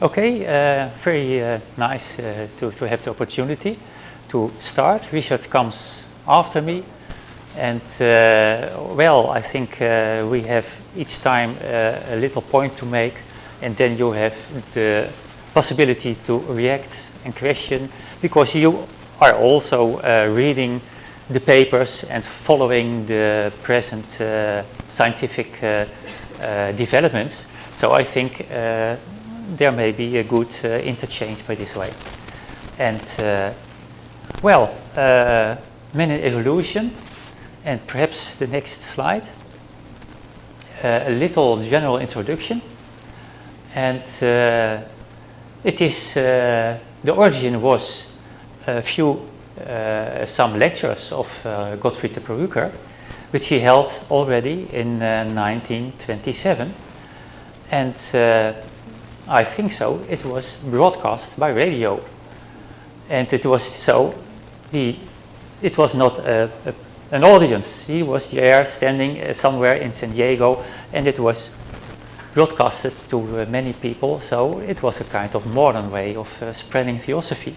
Okay, very nice to have the opportunity to start. Richard comes after me, and well, I think we have each time a little point to make, and then you have the possibility to react and question, because you are also reading the papers and following the present scientific developments. So I think there may be a good interchange by this way. And well, man in evolution, and perhaps the next slide, a little general introduction. And it is, the origin was some lectures of Gottfried de Purucker, which he held already in 1927. And I think so, it was broadcast by radio. And it was so, it was not an audience. He was there standing somewhere in San Diego, and it was broadcasted to many people. So it was a kind of modern way of spreading theosophy.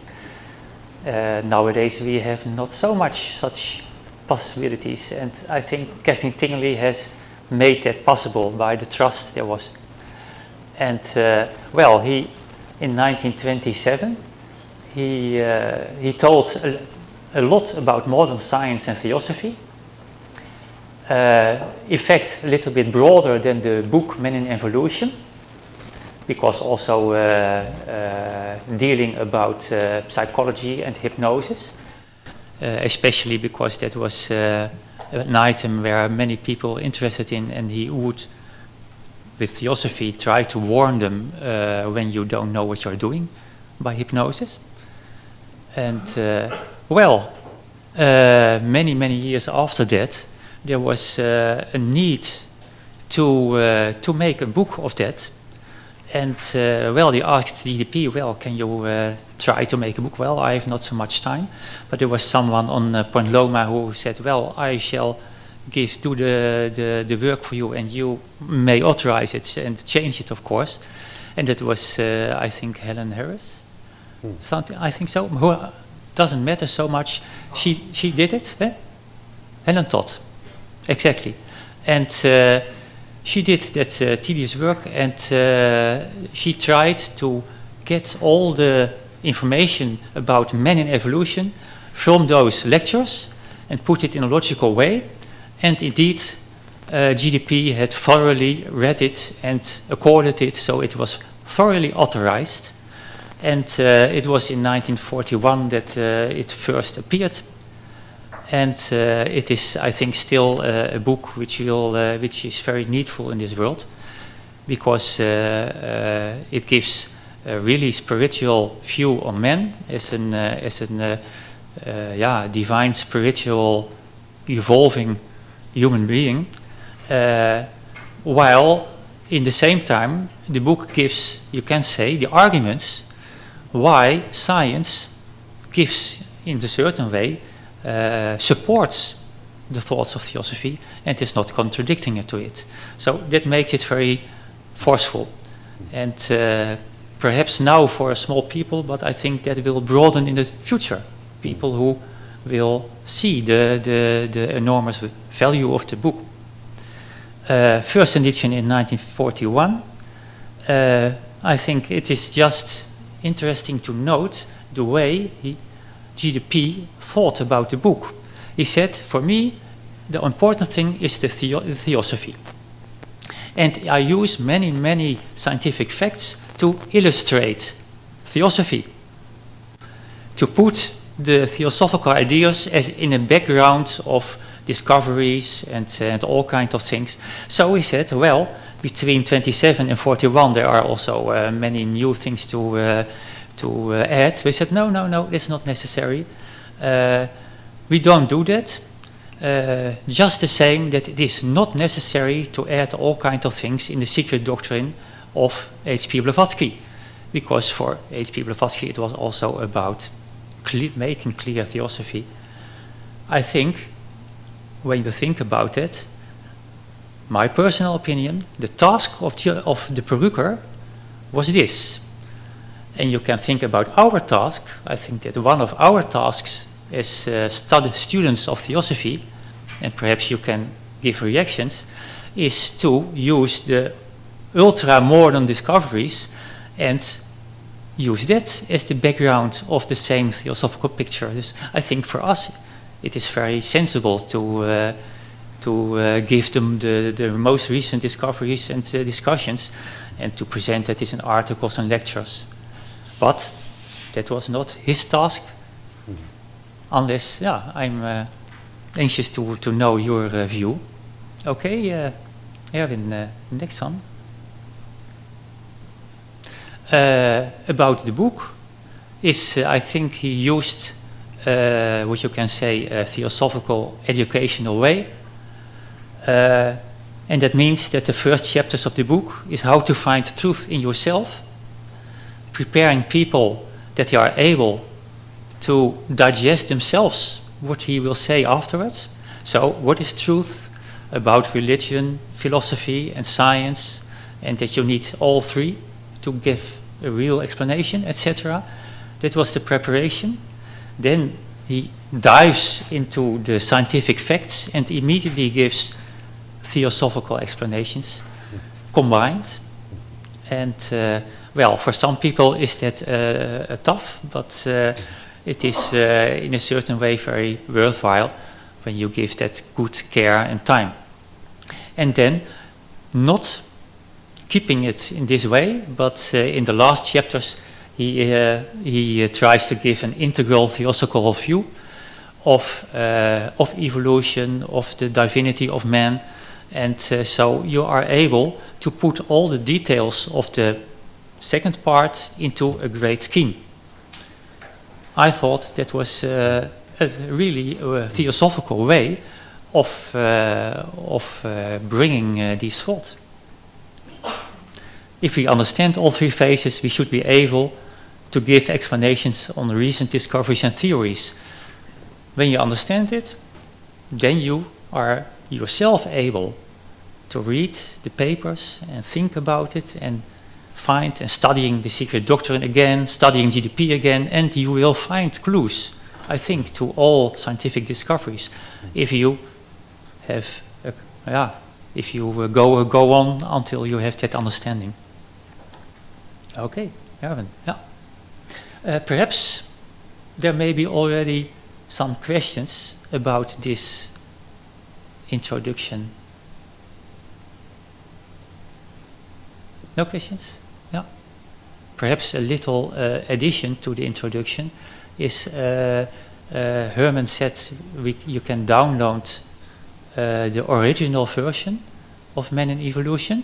Nowadays we have not so much such possibilities, and I think Captain Tingley has made that possible by the trust there was. And well, he in 1927 he told a lot about modern science and theosophy. In fact, a little bit broader than the book Man in Evolution, because also dealing about psychology and hypnosis, especially because that was an item where many people interested in, and he would, with theosophy, try to warn them when you don't know what you're doing by hypnosis. And well, many years after that, there was a need to make a book of that. And well, they asked GDP, well, can you try to make a book? Well, I have not so much time. But there was someone on Point Loma who said, well, I shall do the work for you, and you may authorize it and change it, of course. And that was, I think, Helen Harris. Something, I think so. Who doesn't matter so much. She did it. Eh? Helen Todd, exactly. And she did that tedious work, and she tried to get all the information about man in evolution from those lectures and put it in a logical way. And indeed, GDP had thoroughly read it and accorded it, so it was thoroughly authorized. And it was in 1941 that it first appeared. And it is, I think, still a book which is very needful in this world, because it gives a really spiritual view on man as an divine, spiritual, evolving human being, while in the same time the book gives, you can say, the arguments why science gives, in a certain way, supports the thoughts of theosophy and is not contradicting it to it. So that makes it very forceful. And perhaps now for a small people, but I think that will broaden in the future. People who will see the enormous value of the book. First edition in 1941. I think it is just interesting to note the way GDP thought about the book. He said, for me, the important thing is the theosophy. And I use many scientific facts to illustrate theosophy, to put the theosophical ideas as in a background of discoveries and all kinds of things. So he said, well, between 27 and 41 there are also many new things to add. We said, no, it's not necessary. We don't do that. Just the same that it is not necessary to add all kinds of things in the secret doctrine of H.P. Blavatsky, because for H.P. Blavatsky it was also about making clear theosophy. I think, when you think about it, my personal opinion, the task of de Purucker was this: And you can think about our task. I think that one of our tasks as students of Theosophy, and perhaps you can give reactions, is to use the ultra-modern discoveries and use that as the background of the same theosophical picture. I think for us it is very sensible to give them the most recent discoveries and discussions, and to present that in articles and lectures. But that was not his task, unless, I'm anxious to know your view. Okay, Erwin, next one. About the book is, I think he used what you can say a theosophical educational way, and that means that the first chapters of the book is how to find truth in yourself, preparing people that they are able to digest themselves what he will say afterwards. So what is truth about religion, philosophy and science, and that you need all three to give a real explanation, etc. That was the preparation. Then he dives into the scientific facts and immediately gives theosophical explanations combined. And well, for some people is that tough, but it is in a certain way very worthwhile when you give that good care and time. And then not keeping it in this way, but in the last chapters he tries to give an integral theosophical view of evolution, of the divinity of man, and so you are able to put all the details of the second part into a great scheme. I thought that was a really theosophical way of bringing these thoughts. If we understand all three phases, we should be able to give explanations on recent discoveries and theories. When you understand it, then you are yourself able to read the papers and think about it and find and studying the secret doctrine again, studying GDP again, and you will find clues, I think, to all scientific discoveries if you have, if you go on until you have that understanding. Okay, Erwin, perhaps there may be already some questions about this introduction. No questions? Yeah. Perhaps a little addition to the introduction is Herman said you can download the original version of Man and Evolution,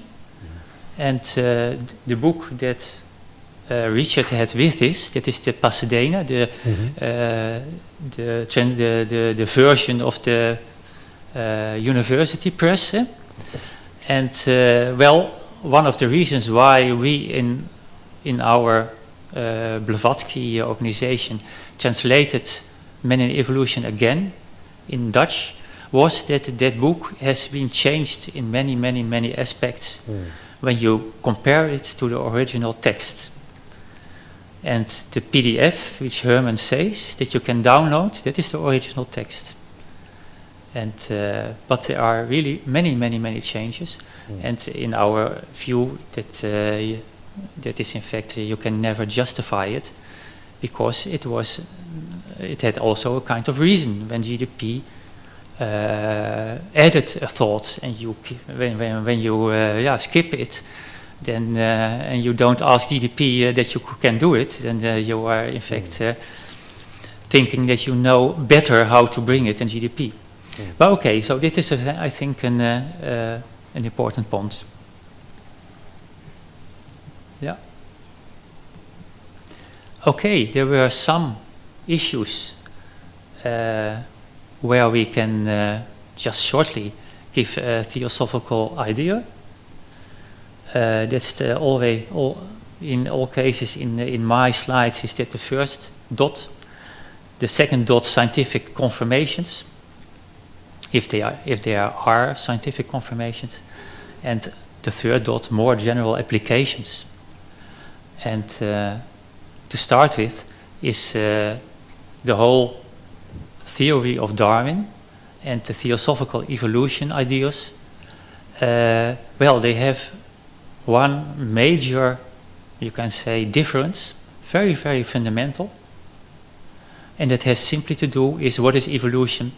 and the book that Richard had with this, that is the Pasadena, the version of the university press, and well, one of the reasons why we in our Blavatsky organization translated Man and Evolution again in Dutch was that that book has been changed in many aspects when you compare it to the original text. And the PDF, which Herman says that you can download, that is the original text. And but there are really many changes, and in our view that is in fact you can never justify it, because it had also a kind of reason when GDP added a thought, and you when you skip it, then and you don't ask GDP that you can do it, then you are in fact thinking that you know better how to bring it than GDP. But okay, so this is I think an important point. Yeah. Okay, there were some issues where we can just shortly give a theosophical idea. That's in all cases in my slides is that the first dot, the second dot scientific confirmations, if there are scientific confirmations, and the third dot more general applications. And to start with is the whole theory of Darwin and the Theosophical evolution ideas. Well, they have one major, you can say, difference, very, very fundamental, and that has simply to do is what is evolution.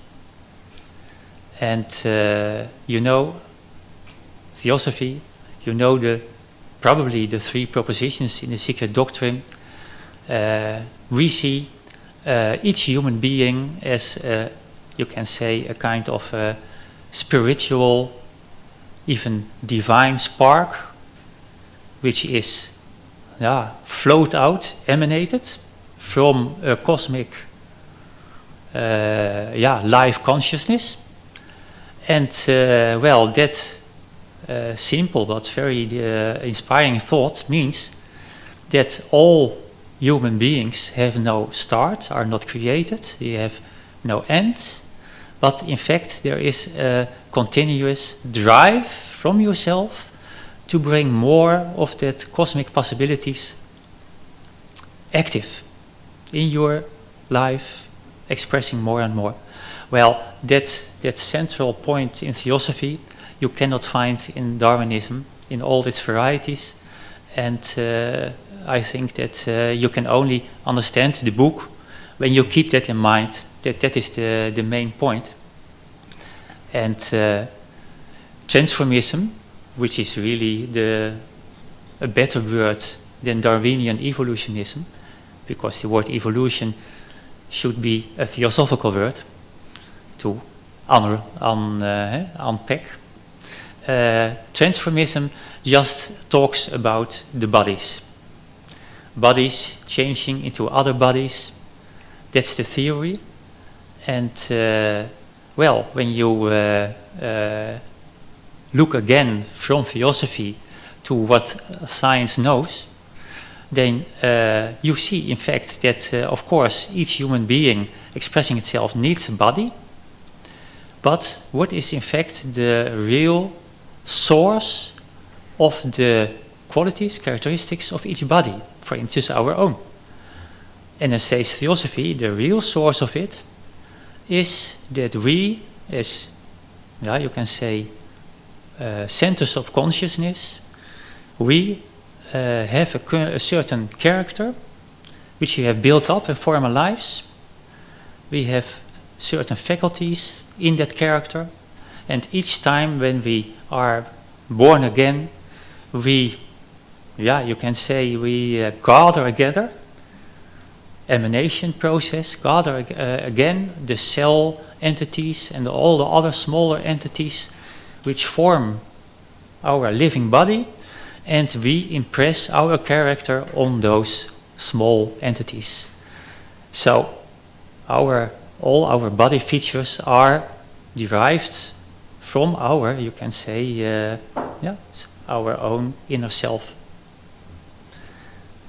And you know Theosophy, you know probably the 3 propositions in the secret doctrine. We see each human being as, you can say, a kind of spiritual, even divine spark, which is flowed out, emanated from a cosmic life consciousness. And well, that simple but very inspiring thought means that all human beings have no start, are not created, they have no end, but in fact there is a continuous drive from yourself to bring more of that cosmic possibilities active in your life, expressing more and more. Well, that central point in Theosophy you cannot find in Darwinism in all its varieties, and I think that you can only understand the book when you keep that in mind, that is the main point. And transformism, which is really a better word than Darwinian evolutionism, because the word evolution should be a theosophical word to unpack. Transformism just talks about the bodies changing into other bodies. That's the theory. And well, when you look again from Theosophy to what science knows, then you see in fact that of course each human being expressing itself needs a body, but what is in fact the real source of the qualities, characteristics of each body, for instance our own? And then says Theosophy, the real source of it is that we, as you can say centers of consciousness, we have a certain character which we have built up in former lives. We have certain faculties in that character, and each time when we are born again, we, you can say, we gather together, emanation process, gather again the cell entities and all the other smaller entities which form our living body, and we impress our character on those small entities. So all our body features are derived from our, you can say, our own inner self,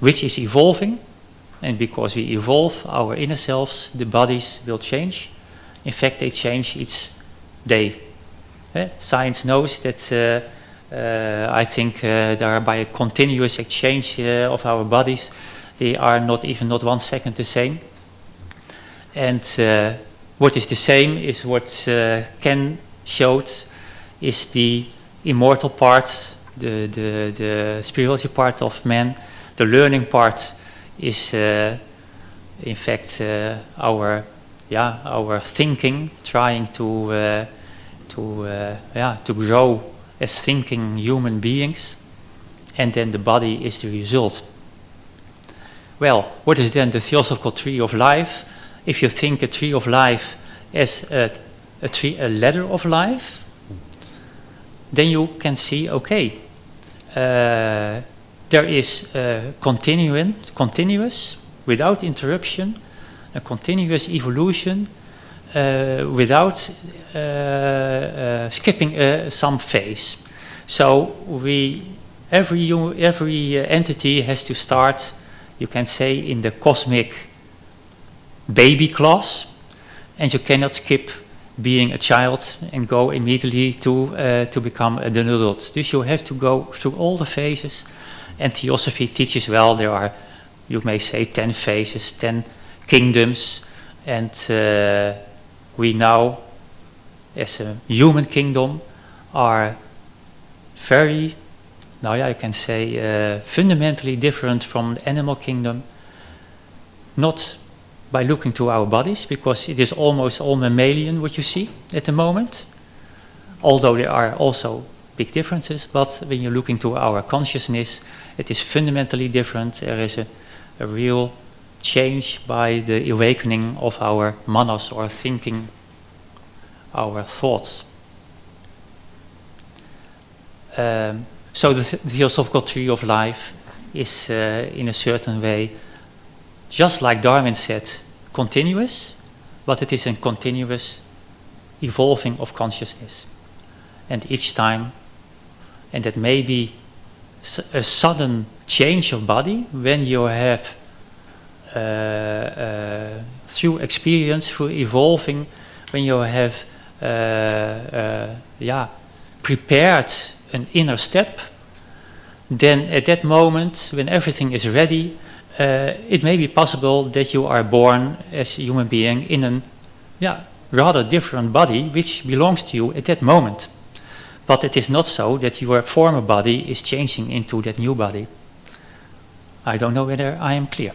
which is evolving. And because we evolve our inner selves, the bodies will change. In fact, they change each day. Science knows that I think there are, by a continuous exchange of our bodies, they are not 1 second the same. And what is the same is what Ken showed, is the immortal part, the spiritual part of man. The learning part is in fact our thinking, trying to grow as thinking human beings, and then the body is the result. Well, what is then the theosophical tree of life? If you think a tree of life as a ladder of life, then you can see, okay, there is continuous, without interruption, a continuous evolution without skipping some phase. So every entity has to start, you can say, in the cosmic baby class, and you cannot skip being a child and go immediately to become an adult. Dus you have to go through all the phases, and Theosophy teaches, well, there are you may say 10 phases, 10 kingdoms, and we now, as a human kingdom, are very, now yeah, I can say fundamentally different from the animal kingdom, not by looking to our bodies, because it is almost all mammalian what you see at the moment, although there are also big differences, but when you look into our consciousness, it is fundamentally different. There is a real change by the awakening of our manas, or thinking, our thoughts. So the Theosophical tree of life is in a certain way, just like Darwin said, continuous, but it is a continuous evolving of consciousness. And each time, and that may be a sudden change of body when you have, through experience, through evolving, when you have prepared an inner step, then at that moment, when everything is ready, it may be possible that you are born as a human being in a rather different body which belongs to you at that moment. But it is not so that your former body is changing into that new body. I don't know whether I am clear.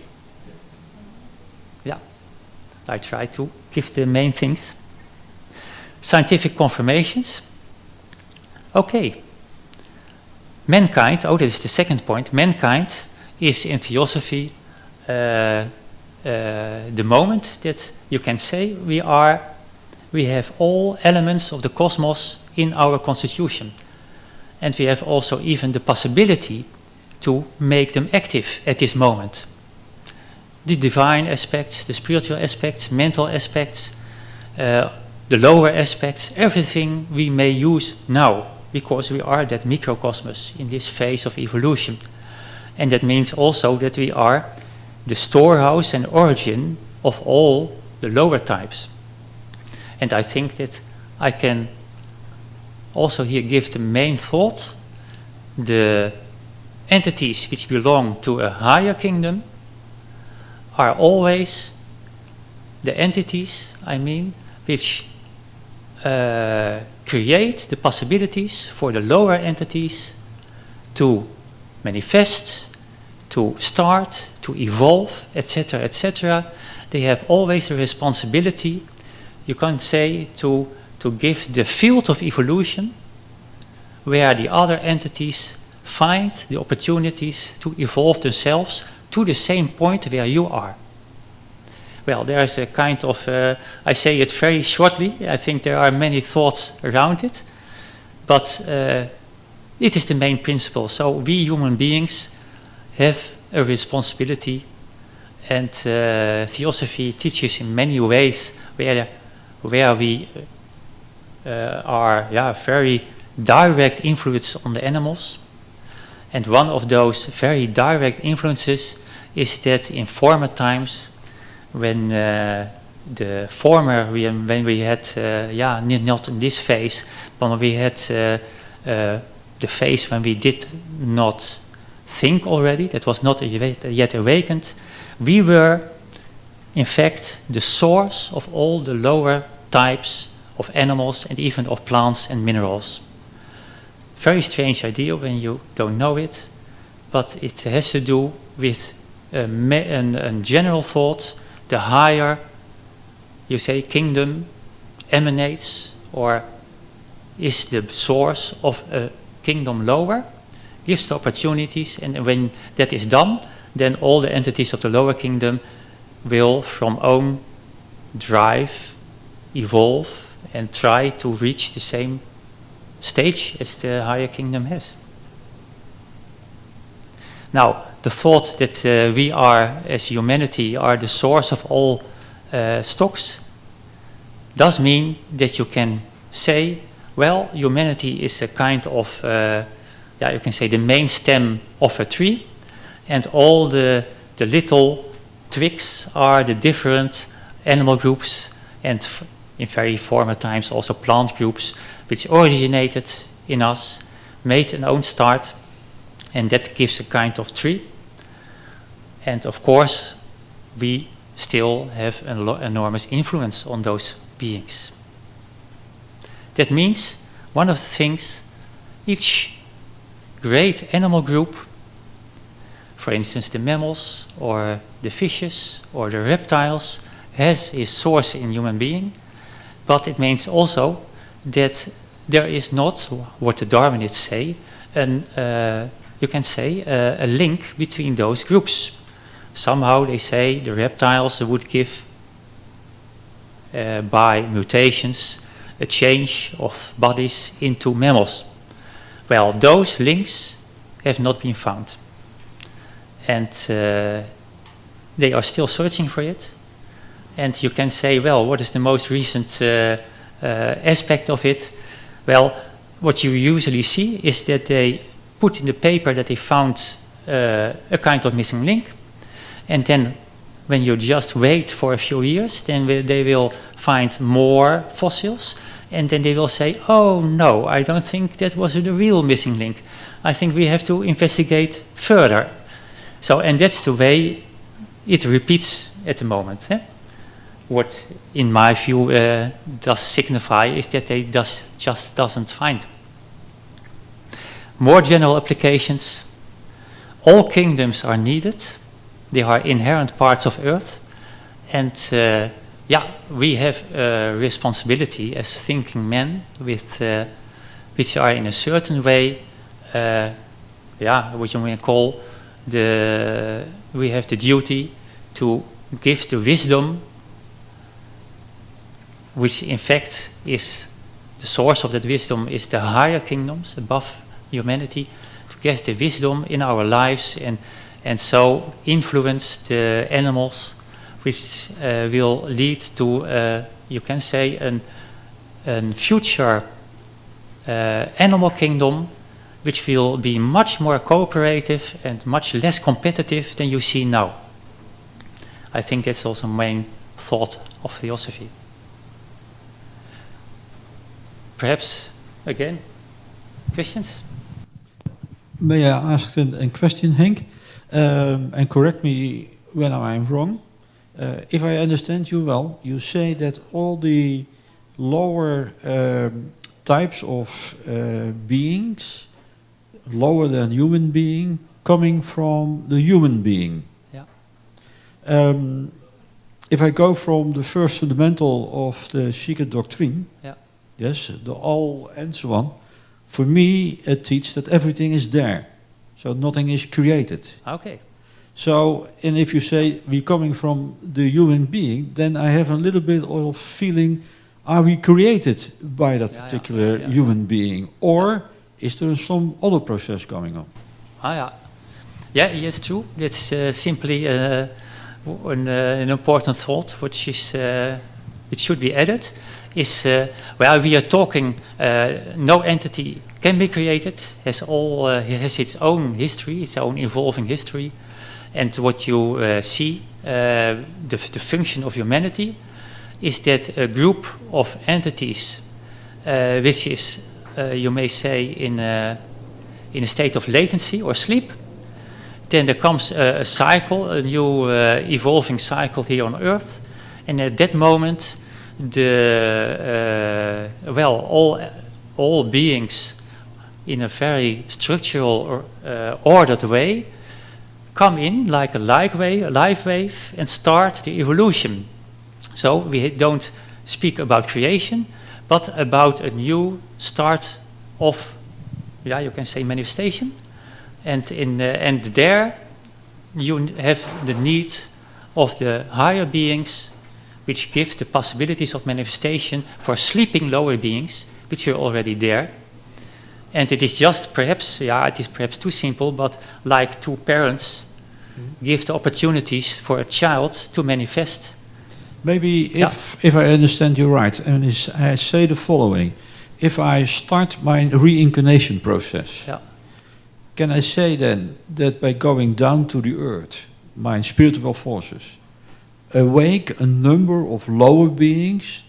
Yeah, I try to give the main things. Scientific confirmations. Okay. Mankind, that is the second point. Mankind is in Theosophy the moment that you can say we have all elements of the cosmos in our constitution, and we have also even the possibility to make them active at this moment. The divine aspects, the spiritual aspects, mental aspects, the lower aspects, everything we may use now, because we are that microcosmos in this phase of evolution. And that means also that we are the storehouse and origin of all the lower types. And I think that I can also here give the main thought. The entities which belong to a higher kingdom are always the entities, which create the possibilities for the lower entities to manifest, to start, to evolve, etc., etc. They have always a responsibility, you can say, to give the field of evolution where the other entities find the opportunities to evolve themselves to the same point where you are. Well, there is a kind of, I say it very shortly, I think there are many thoughts around it, but it is the main principle. So we human beings have a responsibility, and Theosophy teaches in many ways where we are very direct influence on the animals. And one of those very direct influences is that in former times, when when we had not in this phase, but when we had the phase when we did not think already, that was not yet awakened, we were in fact the source of all the lower types of animals and even of plants and minerals. Very strange idea when you don't know it, but it has to do with a general thought. The higher, you say, kingdom emanates or is the source of a kingdom lower, gives the opportunities, and when that is done, then all the entities of the lower kingdom will from own drive evolve and try to reach the same stage as the higher kingdom has. Now, the thought that we are, as humanity, are the source of all stocks does mean that you can say, well, humanity is a kind of, you can say the main stem of a tree, and all the little twigs are the different animal groups, and in very former times also plant groups, which originated in us, made an own start, and that gives a kind of tree. And of course, we still have an enormous influence on those beings. That means one of the things each great animal group, for instance the mammals or the fishes or the reptiles, has its source in human being, but it means also that there is not, what the Darwinists say, you can say a link between those groups. Somehow they say the reptiles would give, by mutations, a change of bodies into mammals. Well, those links have not been found. And they are still searching for it. And you can say, well, what is the most recent aspect of it? Well, what you usually see is that they put in the paper that they found a kind of missing link. And then when you just wait for a few years, then they will find more fossils. And then they will say, oh no, I don't think that was the real missing link. I think we have to investigate further. So, and that's the way it repeats at the moment. What, in my view, does signify is that they just doesn't find. More general applications. All kingdoms are needed. They are inherent parts of Earth. And we have a responsibility as thinking men with, which are in a certain way, what you may call, we have the duty to give the wisdom, which in fact is the source of that wisdom is the higher kingdoms above humanity, to get the wisdom in our lives and so influence the animals, which will lead to, you can say, a future animal kingdom which will be much more cooperative and much less competitive than you see now. I think that's also the main thought of Theosophy. Perhaps, again, questions? May I ask a question, Henk? And correct me when I'm wrong. If I understand you well, you say that all the lower types of beings, lower than human being, coming from the human being. Yeah. If I go from the first fundamental of the secret doctrine, yeah. Yes, the all and so on, for me it teaches that everything is there, so nothing is created. Okay. So, and if you say we're coming from the human being, then I have a little bit of feeling, are we created by that particular human being? Or is there some other process going on? Yes, true. That's simply an important thought, which is, it should be added, is, we are talking, no entity can be created, has its own history, its own evolving history. And what you see, the function of humanity, is that a group of entities, which is, you may say, in a state of latency or sleep, then there comes a cycle, a new evolving cycle here on Earth, and at that moment, all beings, in a very structural, ordered way, come in like a live wave and start the evolution. So we don't speak about creation, but about a new start of, you can say, manifestation. And and there you have the need of the higher beings, which give the possibilities of manifestation for sleeping lower beings, which are already there. And it is just perhaps, it is perhaps too simple, but like two parents give the opportunities for a child to manifest. Maybe if I understand you right, and I say the following: if I start my reincarnation process, can I say then that by going down to the earth, my spiritual forces awake a number of lower beings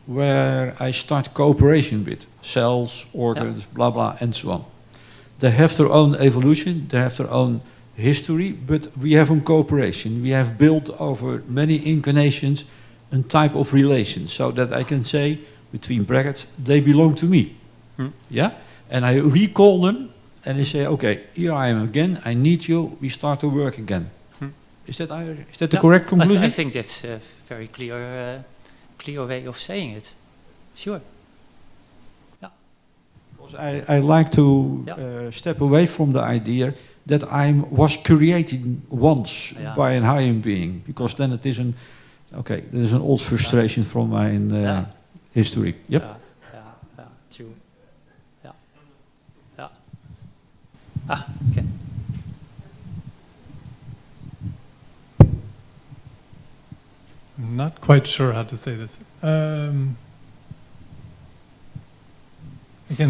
where I start cooperation with cells, organs, blah blah, and so on? They have their own evolution, they have their own history, but we have a cooperation. We have built over many incarnations a type of relation, so that I can say, between brackets, they belong to me. Yeah? And I recall them, and I say, okay, here I am again, I need you, we start to work again. Is that the correct conclusion? I think that's a very clear way of saying it. Sure. Yeah. Because I like to step away from the idea that I was created once by a higher being, because then it is an old frustration from my history. Yep. Yeah, true. Yeah. Okay. I'm not quite sure how to say this. Again,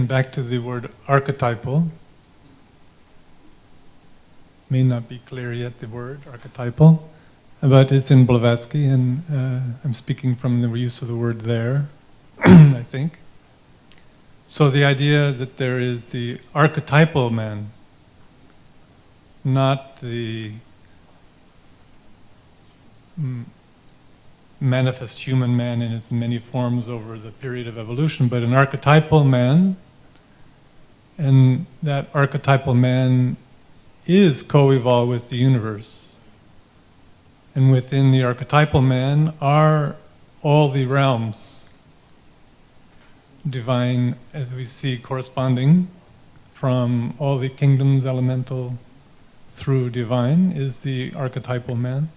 back to the word archetypal. May not be clear yet, the word archetypal, but it's in Blavatsky, and I'm speaking from the use of the word there, I think. So the idea that there is the archetypal man, not the manifest human man in its many forms over the period of evolution, but an archetypal man, and that archetypal man is co-evolved with the universe. And within the archetypal man are all the realms, divine, as we see, corresponding from all the kingdoms, elemental through divine, is the archetypal man.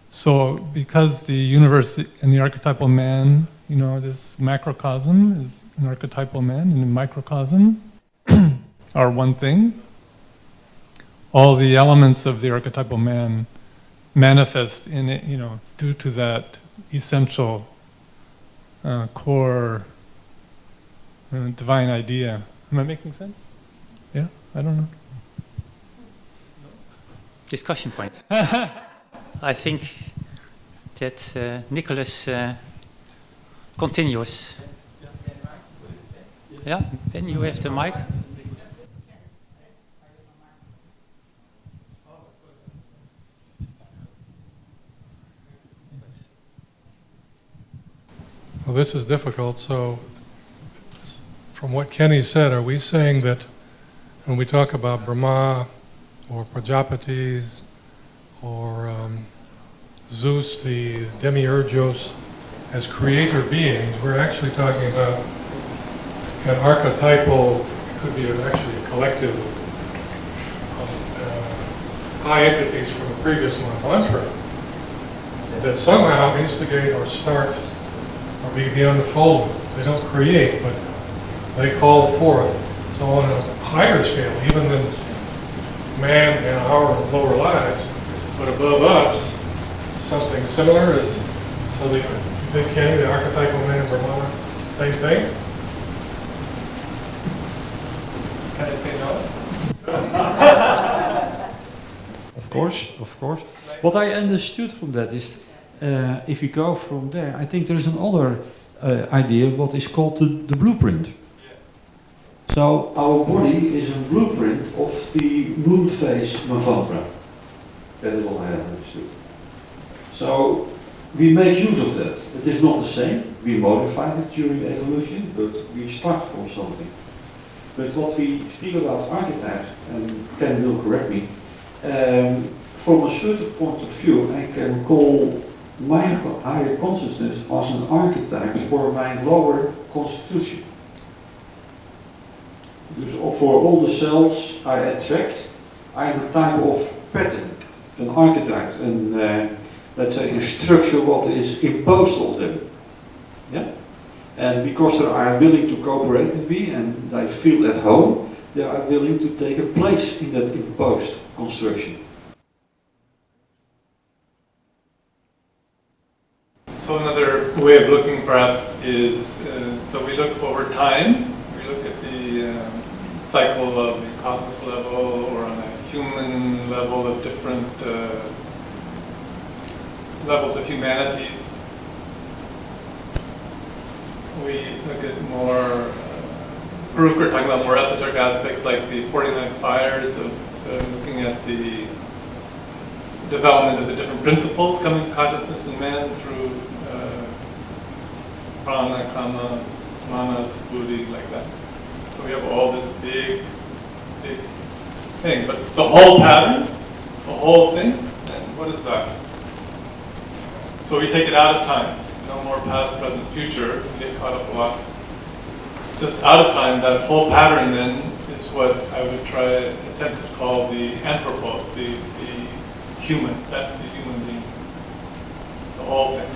So because the universe and the archetypal man, this macrocosm is an archetypal man, and the microcosm are one thing, all the elements of the archetypal man manifest in it, due to that essential core divine idea. Am I making sense? Yeah? I don't know. Discussion point. I think that Nicholas continues. Yeah, Ben, you have the mic. Well, this is difficult. So, from what Kenny said, are we saying that when we talk about Brahma or Prajapatis or Zeus, the demiurgos, as creator beings, we're actually talking about an archetypal, it could be actually a collective of high entities from the previous Mantantra that somehow instigate or start or be the unfoldment. They don't create, but they call forth. So on a higher scale, even than man in our lower lives, but above us, something similar is, so the big Kenny, the archetypal man in Brahma, same thing? Can I say no? Of course. What I understood from that is, if we go from there, I think there is another idea, what is called the blueprint. So our body is a blueprint of the moon phase Manvantara. That is what I have understood. So we make use of that. It is not the same. We modified it during evolution, but we start from something. But what we speak about archetypes, and Ken will correct me, from a certain point of view, I can call my higher consciousness as an archetype for my lower constitution. So for all the cells I attract, I have a type of pattern, an archetype, and let's say a structure what is imposed of them. Yeah? And because they are willing to cooperate with me and they feel at home, they are willing to take a place in that imposed construction. So another way of looking perhaps is, so we look over time, we look at the cycle of the cosmic level or on a human level of different levels of humanities. We look at more, Purucker talking about more esoteric aspects like the 49 fires of looking at the development of the different principles coming to consciousness in man through prana, kama, manas, buddhi, like that. So we have all this big thing. But the whole pattern, the whole thing, and what is that? So we take it out of time. No more past, present, future. We get caught up a lot. Just out of time, that whole pattern then is what I would attempt to call the anthropos, the human. That's the human being. The whole thing.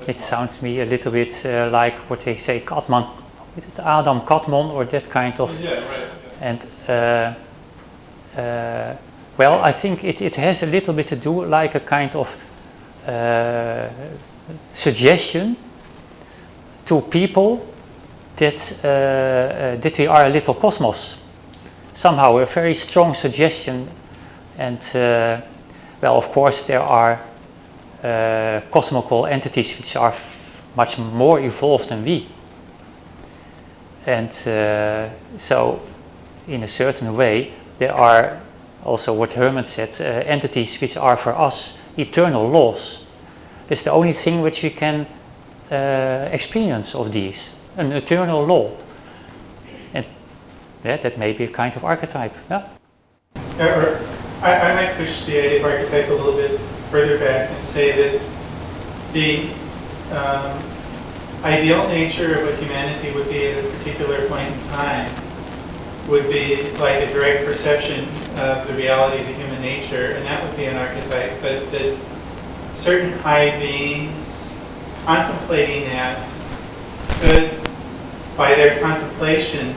It sounds to me a little bit like what they say, Katman, is it Adam Katman or that kind of? Yeah, right. Yeah. And well, I think it has a little bit to do like a kind of suggestion to people that we are a little cosmos. Somehow a very strong suggestion, and well, of course there are cosmical entities which are much more evolved than we, and so in a certain way there are also, what Herman said, entities which are for us eternal laws. It's the only thing which we can experience of these, an eternal law. And yeah, that may be a kind of archetype. Yeah. I might push the idea of archetype a little bit further back and say that the ideal nature of what humanity would be at a particular point in time would be like a direct perception of the reality of the human nature, and that would be an archetype. But that certain high beings contemplating that could, by their contemplation,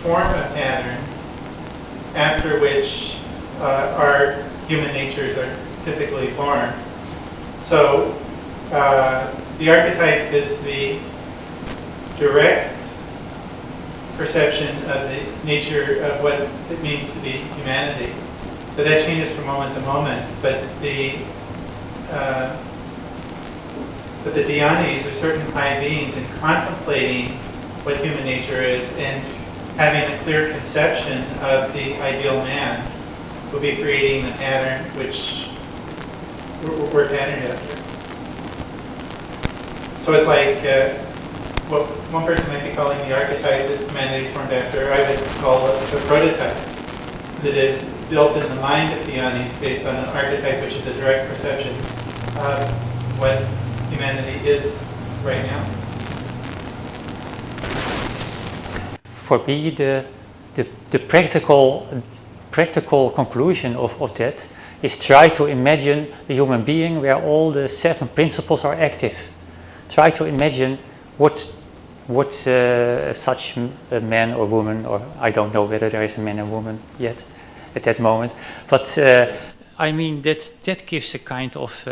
form a pattern after which our human natures are typically born. So the archetype is the direct perception of the nature of what it means to be humanity. But that changes from moment to moment. But the dhyanis are certain high beings, and contemplating what human nature is and having a clear conception of the ideal man will be creating the pattern which we're patterned after. So it's like what one person might be calling the archetype that humanity is formed after, I would call it a prototype that is built in the mind of dhyanis based on an archetype which is a direct perception of what humanity is right now. For me, the practical conclusion of that is try to imagine a human being where all the 7 principles are active. Try to imagine what such a man or woman, or I don't know whether there is a man and woman yet at that moment, but I mean that gives a kind of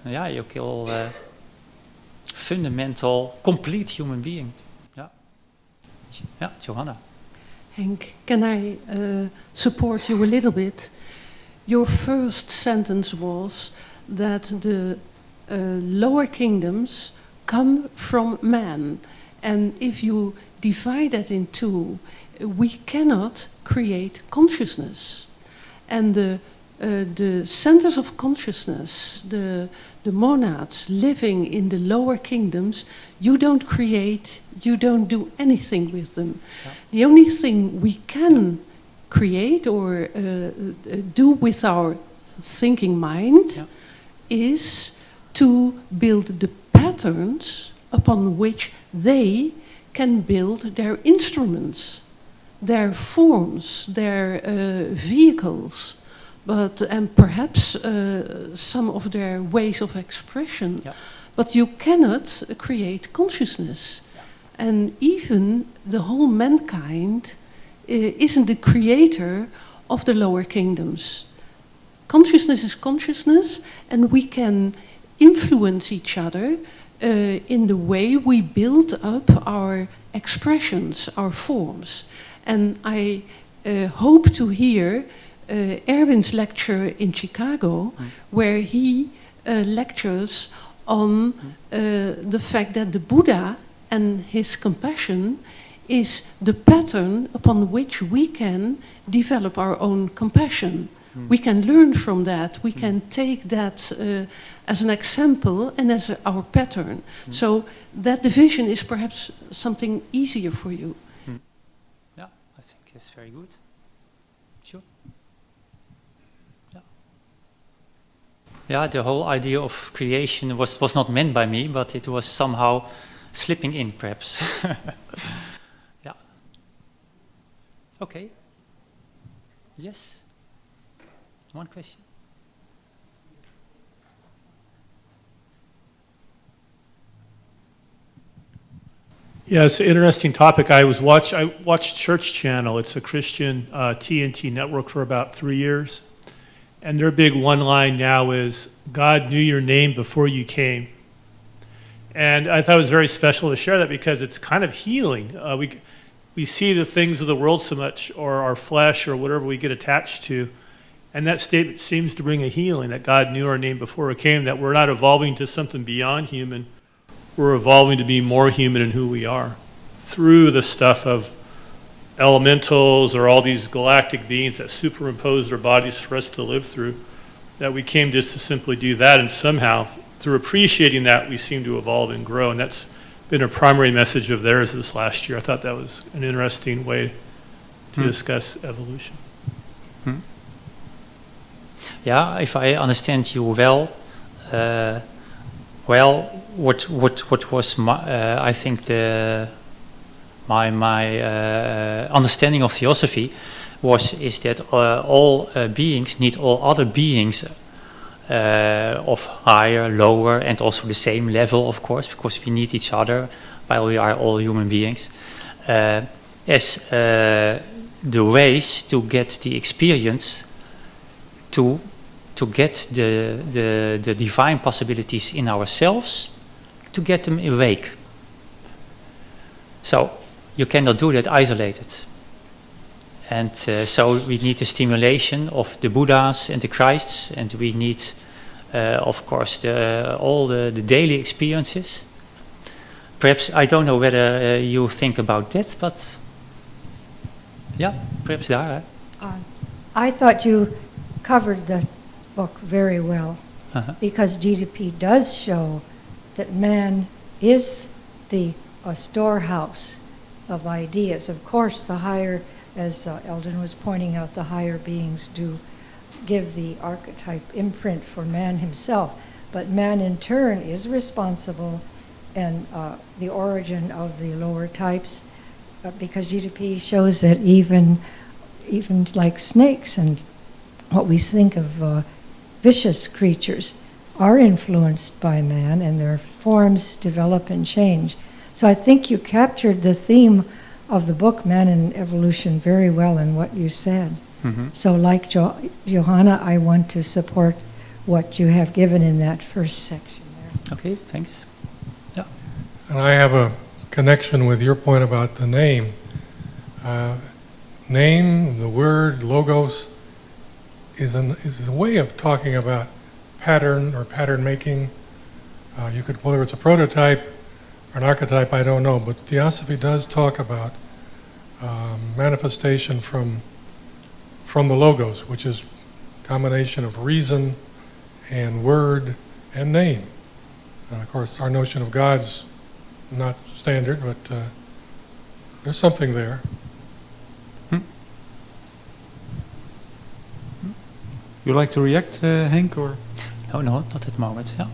you call fundamental, complete human being. Yeah, Johanna. Henk, can I support you a little bit? Your first sentence was that the lower kingdoms come from man. And if you divide that in two, we cannot create consciousness. And the centers of consciousness, the monads living in the lower kingdoms, you don't create, you don't do anything with them. Yeah. The only thing we can create or do with our thinking mind is to build the patterns upon which they can build their instruments, their forms, their vehicles, and perhaps some of their ways of expression. Yeah. But you cannot create consciousness. Yeah. And even the whole mankind isn't the creator of the lower kingdoms. Consciousness is consciousness, and we can influence each other in the way we build up our expressions, our forms. And I hope to hear Erwin's lecture in Chicago, where he lectures on the fact that the Buddha and his compassion is the pattern upon which we can develop our own compassion. We can learn from that. We can take that as an example and as our pattern. So that division is perhaps something easier for you. Yeah, I think it's very good. Sure. Yeah. Yeah, the whole idea of creation was not meant by me, but it was somehow slipping in, perhaps. Yeah. Okay. Yes. One question. Yeah, it's an interesting topic. I watched Church Channel. It's a Christian TNT network for about 3 years. And their big one line now is, God knew your name before you came. And I thought it was very special to share that because it's kind of healing. We see the things of the world so much, or our flesh, or whatever we get attached to. And that statement seems to bring a healing, that God knew our name before it came, that we're not evolving to something beyond human. We're evolving to be more human in who we are through the stuff of elementals or all these galactic beings that superimpose their bodies for us to live through, that we came just to simply do that, and somehow through appreciating that we seem to evolve and grow. And that's been a primary message of theirs this last year. I thought that was an interesting way to discuss evolution. Yeah, if I understand you well, what was I think my understanding of theosophy is that all beings need all other beings of higher, lower, and also the same level, of course, because we need each other, while we are all human beings, as the ways to get the experience to get the divine possibilities in ourselves, to get them awake. So you cannot do that isolated. And so we need the stimulation of the Buddhas and the Christs, and we need, of course, all the daily experiences. Perhaps, I don't know whether you think about that, but yeah, perhaps there. I thought you covered the book very well, because GDP does show that man is the storehouse of ideas. Of course, the higher, as Eldon was pointing out, the higher beings do give the archetype imprint for man himself, but man in turn is responsible, and the origin of the lower types, because GDP shows that even like snakes and what we think of vicious creatures are influenced by man, and their forms develop and change. So I think you captured the theme of the book, Man and Evolution, very well in what you said. So like Johanna, I want to support what you have given in that first section there. Okay, thanks. Yeah. And I have a connection with your point about the name. Name, the word, logos, is a way of talking about pattern or pattern making. You could, whether it's a prototype or an archetype, I don't know, but Theosophy does talk about manifestation from the logos, which is a combination of reason and word and name. Of course, our notion of God's not standard, but there's something there. You like to react, Henk, or? No, not at the moment. Yeah.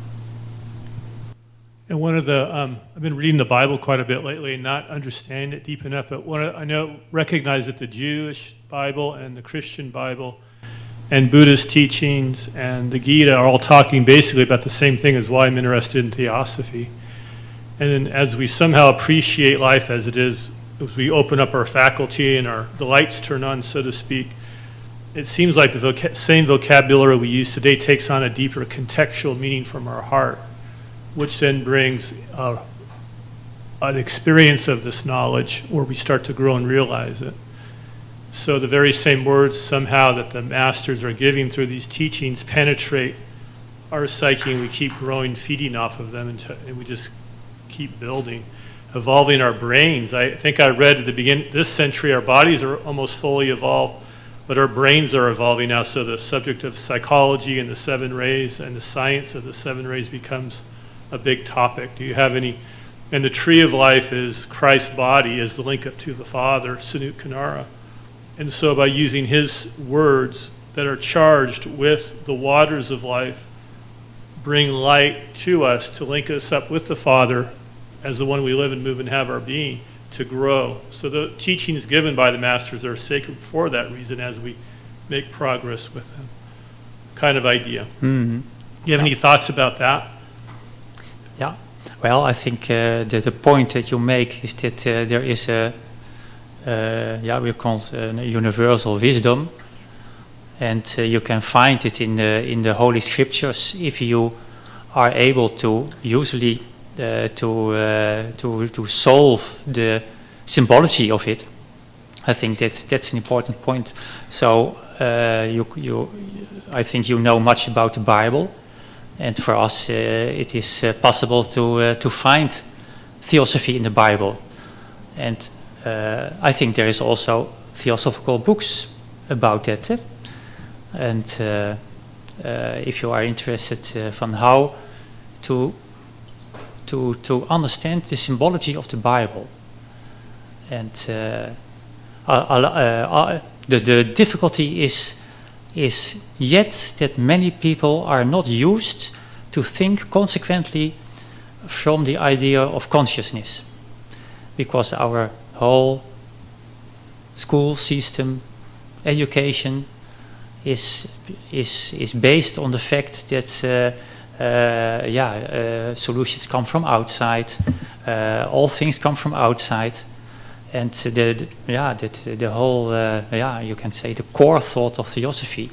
And one of the, I've been reading the Bible quite a bit lately and not understanding it deep enough, but recognize that the Jewish Bible and the Christian Bible and Buddhist teachings and the Gita are all talking basically about the same thing, as why I'm interested in Theosophy. And then as we somehow appreciate life as it is, as we open up our faculty and the lights turn on, so to speak, it seems like the same vocabulary we use today takes on a deeper contextual meaning from our heart, which then brings an experience of this knowledge where we start to grow and realize it. So the very same words somehow that the masters are giving through these teachings penetrate our psyche, and we keep growing, feeding off of them, and we just keep building. evolving our brains. I think I read at the beginning, this century, our bodies are almost fully evolved, but our brains are evolving now. So the subject of psychology and the 7 rays and the science of the 7 rays becomes a big topic. Do you have any? And the tree of life is Christ's body, is the link up to the Father, Sanut Kanara. And so by using his words that are charged with the waters of life, bring light to us to link us up with the Father as the one we live and move and have our being, to grow. So the teachings given by the masters are sacred for that reason as we make progress with them. Kind of idea. Mm-hmm. You have any thoughts about that? Yeah. Well, I think the point that you make is that there is a we call it a universal wisdom, and you can find it in the Holy Scriptures if you are able to usually to solve the symbology of it. I think that's an important point. So I think you know much about the Bible, and for us it is possible to find theosophy in the Bible, and I think there is also theosophical books about that. And if you are interested from how to understand the symbology of the Bible, and the difficulty is yet that many people are not used to think consequently from the idea of consciousness, because our whole school system, education, is based on the fact that solutions come from outside, all things come from outside, and the whole you can say the core thought of theosophy.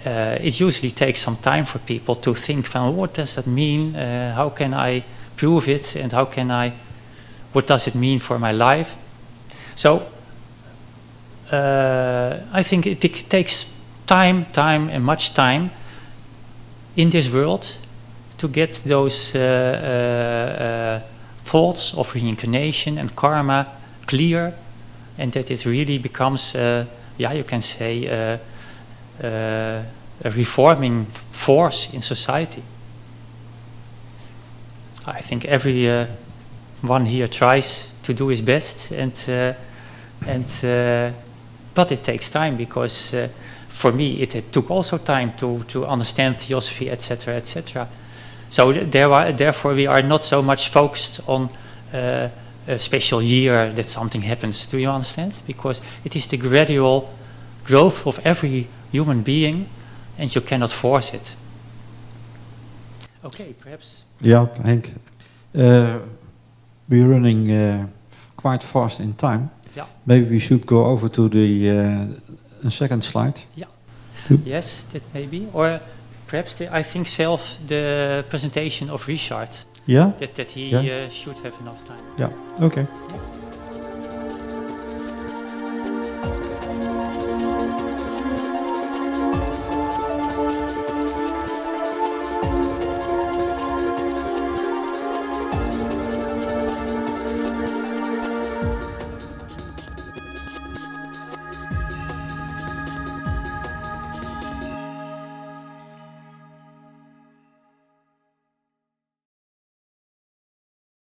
It usually takes some time for people to think from what does that mean, how can I prove it, and what does it mean for my life? So I think it takes time and much time in this world to get those thoughts of reincarnation and karma clear, and that it really becomes, you can say, a reforming force in society. I think every one here tries to do his best, but it takes time, because for me it took also time to understand theosophy, etc., etc. So therefore we are not so much focused on a special year that something happens. Do you understand? Because it is the gradual growth of every human being, and you cannot force it. Okay, perhaps. Yeah, Henk. We're running quite fast in time. Yeah. Maybe we should go over to the second slide. Yeah. Yes, that may be. Or perhaps I think the presentation of Richard. Yeah. That he should have enough time. Yeah. Okay. Yeah.